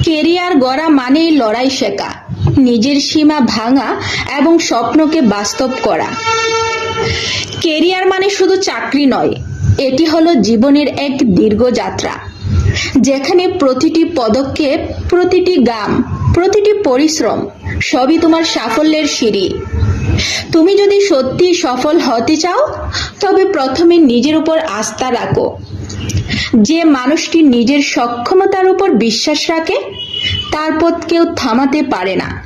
Career গড়া মানেই লড়াই শেখা, নিজের সীমা ভাঙা এবং স্বপ্নকে বাস্তব করা। কেরিয়ার মানে শুধু চাকরি নয়, এটি হলো জীবনের এক দীর্ঘ যাত্রা, যেখানে প্রতিটি পদক্ষেপ, প্রতিটি গাম, প্রতিটি পরিশ্রম সবই তোমার সাফল্যের সিঁড়ি। তুমি যদি সত্যি সফল হতে চাও, তবে প্রথমে নিজের উপর আস্থা রাখো। যে মানুষটি নিজের সক্ষমতার উপর বিশ্বাস রাখে, তার পথ কেউ থামাতে পারে না।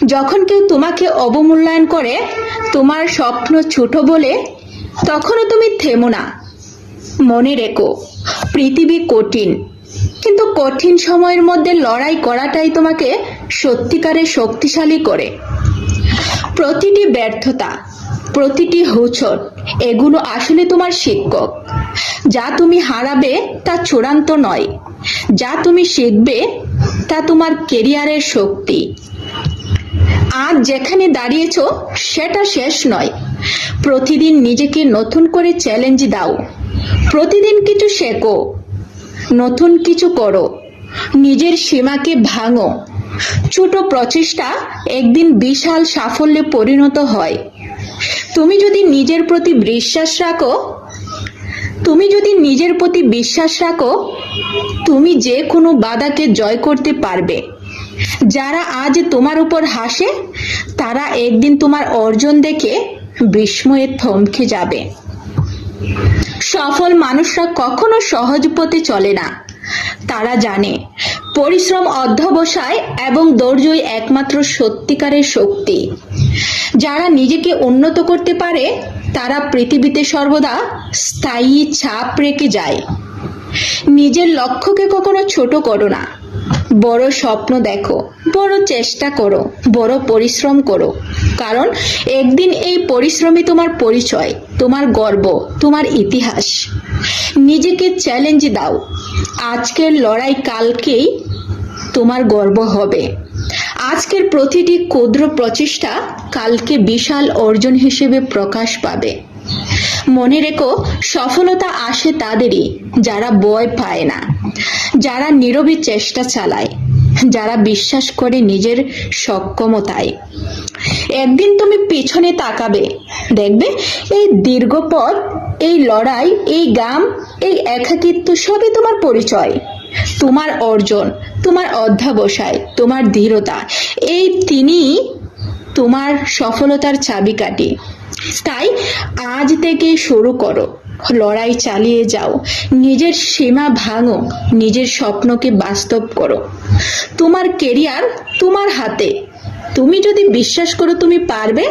যখন কেউ তোমাকে অবমূল্যায়ন করে, তোমার স্বপ্ন ছোট বলে, তখনও তুমি থেমো না। মনে রেখো, পৃথিবী কঠিন, কিন্তু কঠিন সময়ের মধ্যে লড়াই করাটাই তোমাকে সত্যিকারের শক্তিশালী করে। প্রতিটি ব্যর্থতা, প্রতিটি হোঁচট, এগুলো আসলে তোমার শিক্ষক। যা তুমি হারাবে তা চূড়ান্ত নয়, যা তুমি শিখবে তা তোমার কেরিয়ারের শক্তি। আজ যেখানে দাঁড়িয়েছো সেটা শেষ নয়। প্রতিদিন নিজেকে নতুন করে চ্যালেঞ্জ দাও, প্রতিদিন কিছু শেখো, নতুন কিছু করো, নিজের সীমাকে ভাঙো। ছোট প্রচেষ্টা একদিন বিশাল সাফল্যে পরিণত হয়। তুমি যদি নিজের প্রতি বিশ্বাস রাখো, তুমি যে কোনো বাধাকে জয় করতে পারবে। যারা আজ তোমার উপর হাসে, তারা একদিন তোমার অর্জন দেখে বিস্ময়ে থমকে যাবে। সফল মানুষরা কখনো সহজ পথে চলে না। তারা জানে পরিশ্রম, অধ্যবসায় এবং ধৈর্যই একমাত্র সত্যিকারের শক্তি। যারা নিজেকে উন্নত করতে পারে, তারা পৃথিবীতে সর্বদা স্থায়ী ছাপ রেখে যায়। নিজের লক্ষ্যকে কখনো ছোট করো না। বড় স্বপ্ন দেখো, বড় চেষ্টা করো, বড় পরিশ্রম করো। কারণ একদিন এই পরিশ্রমই তোমার পরিচয়, তোমার গর্ব, তোমার ইতিহাস। নিজেকে চ্যালেঞ্জ দাও। আজকের লড়াই কালকেই তোমার গর্ব হবে। আজকের প্রতিটি ক্ষুদ্র প্রচেষ্টা কালকে বিশাল অর্জন হিসেবে প্রকাশ পাবে। মনে রেখো, সফলতা আসে তাদেরই যারা ভয় পায় না, যারা নীরবে চেষ্টা চালায়, যারা বিশ্বাস করে নিজের সক্ষমতায়। একদিন তুমি পিছনে তাকাবে, দেখবে এই দীর্ঘ পথ, এই লড়াই, এই গাম, এই একাকিত্ব সবই তোমার পরিচয়। তোমার অর্জন, তোমার অধ্যবসায়, তোমার দৃঢ়তা, এই তিনিই তোমার সফলতার চাবিকাঠি। তাই আজ থেকে শুরু করো, লড়াই চালিয়ে যাও, নিজের সীমা ভাঙো, নিজের স্বপ্নকে বাস্তব করো। তোমার কেরিয়ার তোমার হাতে। তুমি যদি বিশ্বাস করো তুমি পারবে,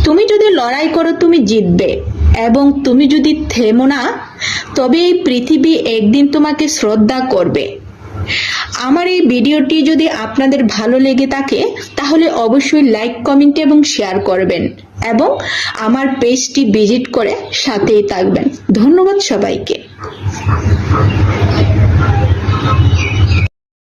তুমি যদি লড়াই করো তুমি জিতবে, এবং তুমি যদি থেমো না, তবে এই পৃথিবী একদিন তোমাকে শ্রদ্ধা করবে। আমার এই ভিডিওটি যদি আপনাদের ভালো লেগে থাকে, তাহলে অবশ্যই লাইক, কমেন্ট এবং শেয়ার করবেন, এবং আমার পেজটি ভিজিট করে সাথেই থাকবেন। ধন্যবাদ সবাইকে।